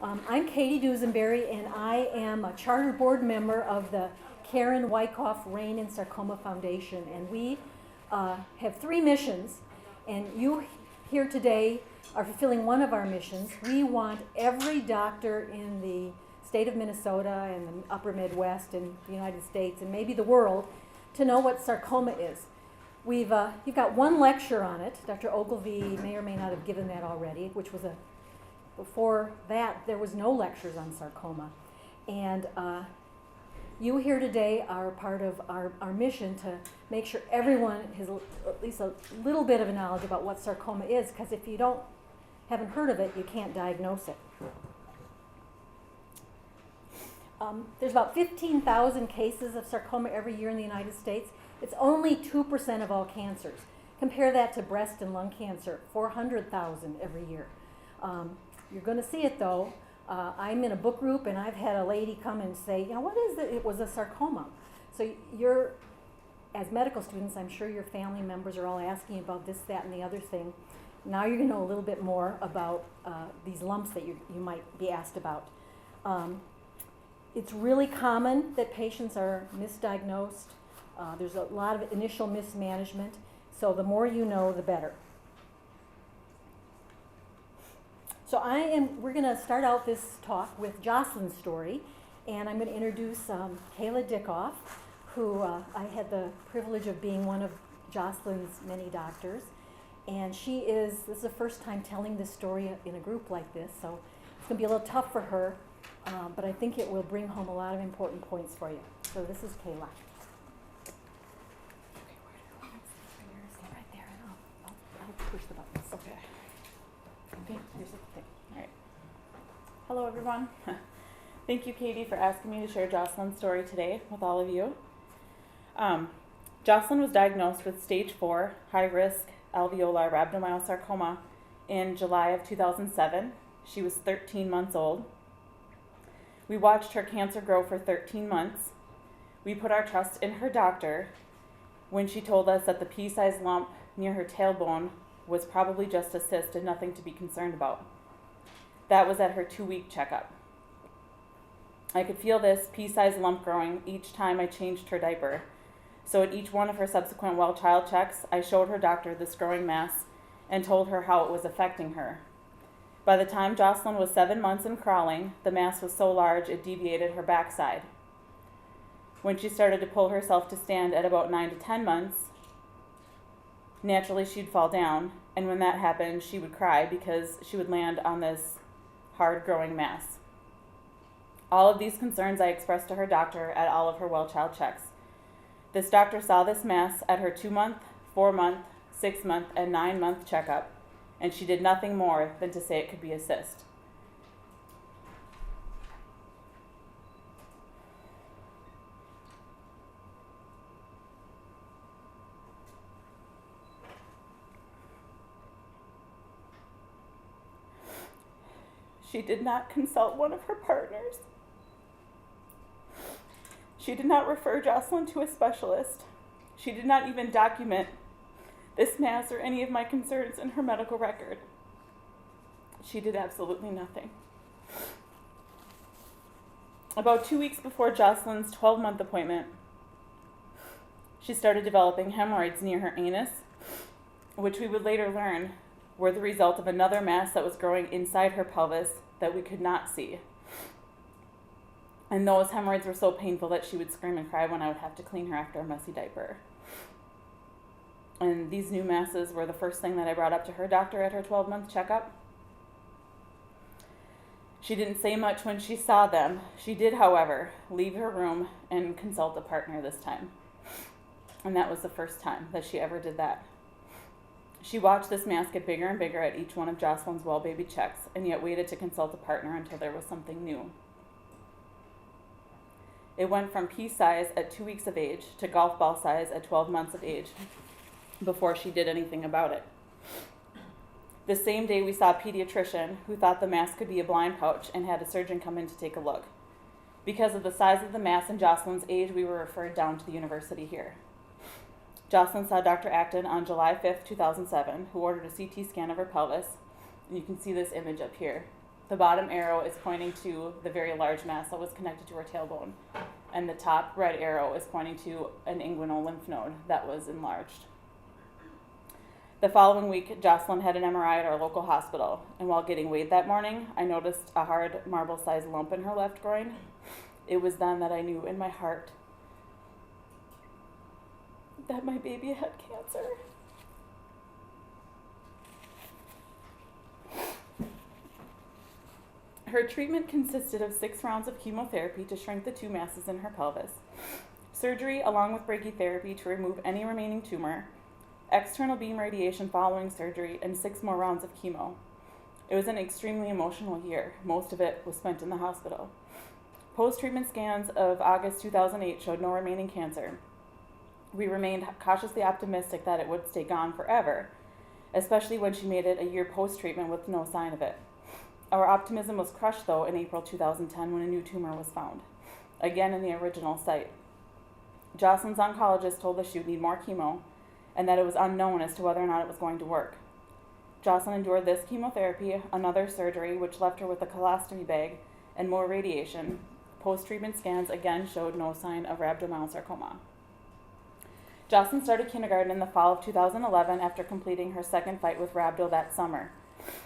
I'm Katie Dusenberry, and I am a charter board member of the Karen Wyckoff Rein and Sarcoma Foundation. And we have 3 missions, and you here today are fulfilling one of our missions. We want every doctor in the state of Minnesota and the upper Midwest and the United States and maybe the world to know what sarcoma is. You've got one lecture on it. Dr. Ogilvie may or may not have given that already, which was before that, there was no lectures on sarcoma. And you here today are part of our mission to make sure everyone has at least a little bit of a knowledge about what sarcoma is, because if you haven't heard of it, you can't diagnose it. There's about 15,000 cases of sarcoma every year in the United States. It's only 2% of all cancers. Compare that to breast and lung cancer, 400,000 every year. You're going to see it though. I'm in a book group and I've had a lady come and say, what is it? It was a sarcoma. So as medical students, I'm sure your family members are all asking about this, that, and the other thing. Now you're going to know a little bit more about these lumps that you might be asked about. It's really common that patients are misdiagnosed. There's a lot of initial mismanagement. So the more you know, the better. So we're going to start out this talk with Jocelyn's story, and I'm going to introduce Kayla Dickoff, who I had the privilege of being one of Jocelyn's many doctors, and this is the first time telling this story in a group like this, so it's going to be a little tough for her, but I think it will bring home a lot of important points for you. So this is Kayla. Right there, and I'll push the buttons. Okay. Here's the thing. All right. Hello, everyone. Thank you, Katie, for asking me to share Jocelyn's story today with all of you. Jocelyn was diagnosed with stage 4 high-risk alveolar rhabdomyosarcoma in July of 2007. She was 13 months old. We watched her cancer grow for 13 months. We put our trust in her doctor when she told us that the pea-sized lump near her tailbone was probably just a cyst and nothing to be concerned about. That was at her 2-week checkup. I could feel this pea-sized lump growing each time I changed her diaper. So at each one of her subsequent well-child checks, I showed her doctor this growing mass and told her how it was affecting her. By the time Jocelyn was 7 months and crawling, the mass was so large it deviated her backside. When she started to pull herself to stand at about 9 to 10 months, naturally she'd fall down, and when that happened, she would cry because she would land on this hard-growing mass. All of these concerns I expressed to her doctor at all of her well-child checks. This doctor saw this mass at her 2-month, 4-month, 6-month, and 9-month checkup, and she did nothing more than to say it could be a cyst. She did not consult one of her partners. She did not refer Jocelyn to a specialist. She did not even document this mass or any of my concerns in her medical record. She did absolutely nothing. About 2 weeks before Jocelyn's 12-month appointment, she started developing hemorrhoids near her anus, which we would later learn were the result of another mass that was growing inside her pelvis that we could not see. And those hemorrhoids were so painful that she would scream and cry when I would have to clean her after a messy diaper. And these new masses were the first thing that I brought up to her doctor at her 12-month checkup. She didn't say much when she saw them. She did, however, leave her room and consult a partner this time. And that was the first time that she ever did that. She watched this mass get bigger and bigger at each one of Jocelyn's well baby checks, and yet waited to consult a partner until there was something new. It went from pea size at 2 weeks of age to golf ball size at 12 months of age before she did anything about it. The same day we saw a pediatrician who thought the mass could be a blind pouch and had a surgeon come in to take a look. Because of the size of the mass and Jocelyn's age, we were referred down to the university here. Jocelyn saw Dr. Acton on July 5th, 2007, who ordered a CT scan of her pelvis. And you can see this image up here. The bottom arrow is pointing to the very large mass that was connected to her tailbone, and the top red arrow is pointing to an inguinal lymph node that was enlarged. The following week, Jocelyn had an MRI at our local hospital, and while getting weighed that morning, I noticed a hard marble-sized lump in her left groin. It was then that I knew in my heart that my baby had cancer. Her treatment consisted of 6 rounds of chemotherapy to shrink the 2 masses in her pelvis, surgery along with brachytherapy to remove any remaining tumor, external beam radiation following surgery, and 6 more rounds of chemo. It was an extremely emotional year. Most of it was spent in the hospital. Post-treatment scans of August 2008 showed no remaining cancer. We remained cautiously optimistic that it would stay gone forever, especially when she made it a year post-treatment with no sign of it. Our optimism was crushed, though, in April 2010 when a new tumor was found, again in the original site. Jocelyn's oncologist told us she would need more chemo and that it was unknown as to whether or not it was going to work. Jocelyn endured this chemotherapy, another surgery, which left her with a colostomy bag, and more radiation. Post-treatment scans again showed no sign of rhabdomyosarcoma. Jocelyn started kindergarten in the fall of 2011 after completing her second fight with rhabdo that summer.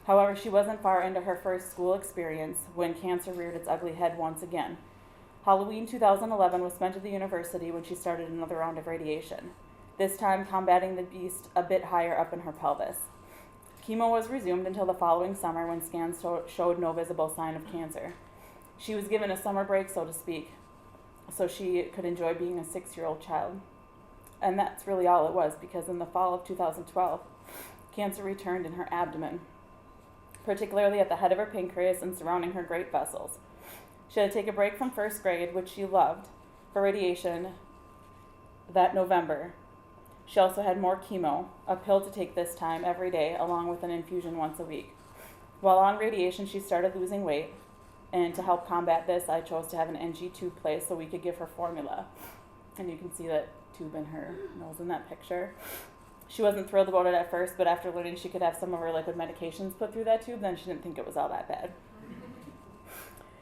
However, she wasn't far into her first school experience when cancer reared its ugly head once again. Halloween 2011 was spent at the university when she started another round of radiation, this time combating the beast a bit higher up in her pelvis. Chemo was resumed until the following summer when scans showed no visible sign of cancer. She was given a summer break, so to speak, so she could enjoy being a 6-year-old child. And that's really all it was, because in the fall of 2012, cancer returned in her abdomen, particularly at the head of her pancreas and surrounding her great vessels. She had to take a break from first grade, which she loved, for radiation that November. She also had more chemo, a pill to take this time every day, along with an infusion once a week. While on radiation, she started losing weight, and to help combat this, I chose to have an NG tube placed so we could give her formula. And you can see that tube in her nose in that picture. She wasn't thrilled about it at first, but after learning she could have some of her liquid medications put through that tube, then she didn't think it was all that bad.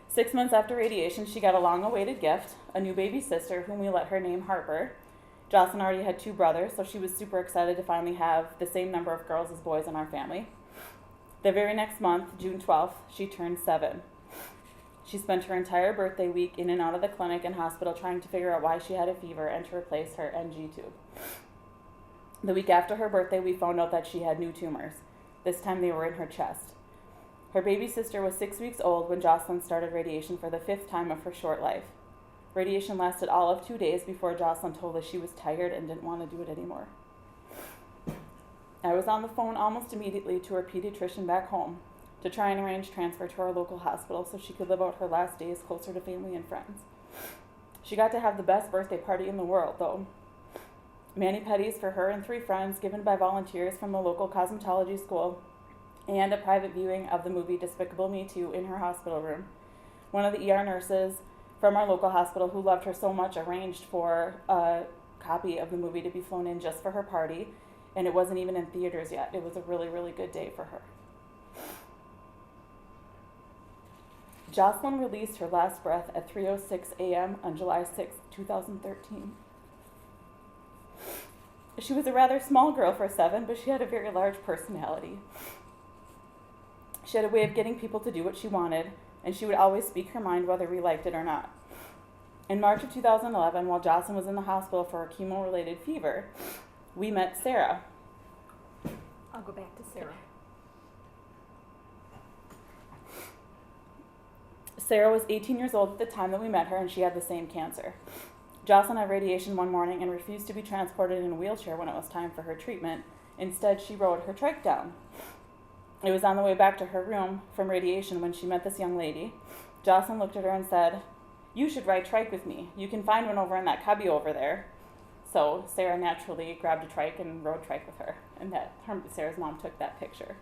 6 months after radiation, she got a long-awaited gift, a new baby sister, whom we let her name Harper. Jocelyn already had 2 brothers, so she was super excited to finally have the same number of girls as boys in our family. The very next month, June 12th, she turned 7. She spent her entire birthday week in and out of the clinic and hospital trying to figure out why she had a fever and to replace her NG tube. The week after her birthday, we found out that she had new tumors. This time they were in her chest. Her baby sister was 6 weeks old when Jocelyn started radiation for the 5th time of her short life. Radiation lasted all of 2 days before Jocelyn told us she was tired and didn't want to do it anymore. I was on the phone almost immediately to her pediatrician back home to try and arrange transfer to our local hospital so she could live out her last days closer to family and friends. She got to have the best birthday party in the world, though. Mani-pedis for her and 3 friends given by volunteers from a local cosmetology school, and a private viewing of the movie Despicable Me 2 in her hospital room. One of the ER nurses from our local hospital who loved her so much arranged for a copy of the movie to be flown in just for her party, and it wasn't even in theaters yet. It was a really, really good day for her. Jocelyn released her last breath at 3:06 a.m. on July 6, 2013. She was a rather small girl for 7, but she had a very large personality. She had a way of getting people to do what she wanted, and she would always speak her mind whether we liked it or not. In March of 2011, while Jocelyn was in the hospital for a chemo-related fever, we met Sarah. I'll go back to Sarah. Sarah was 18 years old at the time that we met her, and she had the same cancer. Jocelyn had radiation one morning and refused to be transported in a wheelchair when it was time for her treatment. Instead, she rode her trike down. It was on the way back to her room from radiation when she met this young lady. Jocelyn looked at her and said, "You should ride trike with me. You can find one over in that cubby over there." So Sarah naturally grabbed a trike and rode trike with her, and Sarah's mom took that picture.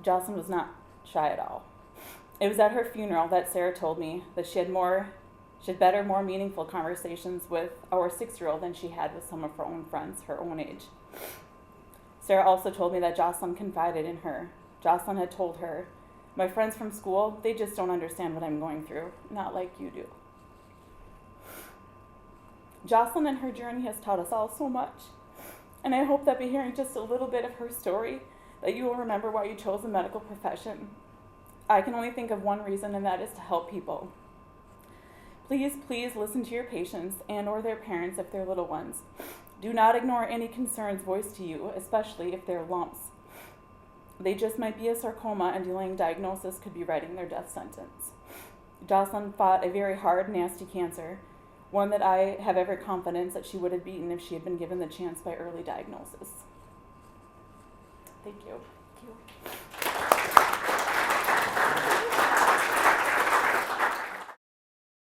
Jocelyn was not shy at all. It was at her funeral that Sarah told me that she had better, more meaningful conversations with our 6-year-old than she had with some of her own friends her own age. Sarah also told me that Jocelyn confided in her. Jocelyn had told her, "My friends from school, they just don't understand what I'm going through, not like you do." Jocelyn and her journey has taught us all so much, and I hope that by hearing just a little bit of her story, that you will remember why you chose the medical profession. I can only think of one reason, and that is to help people. Please listen to your patients and or their parents if they're little ones. Do not ignore any concerns voiced to you, especially if they're lumps. They just might be a sarcoma, and delaying diagnosis could be writing their death sentence. Jocelyn fought a very hard, nasty cancer, one that I have every confidence that she would have beaten if she had been given the chance by early diagnosis. Thank you. Thank you.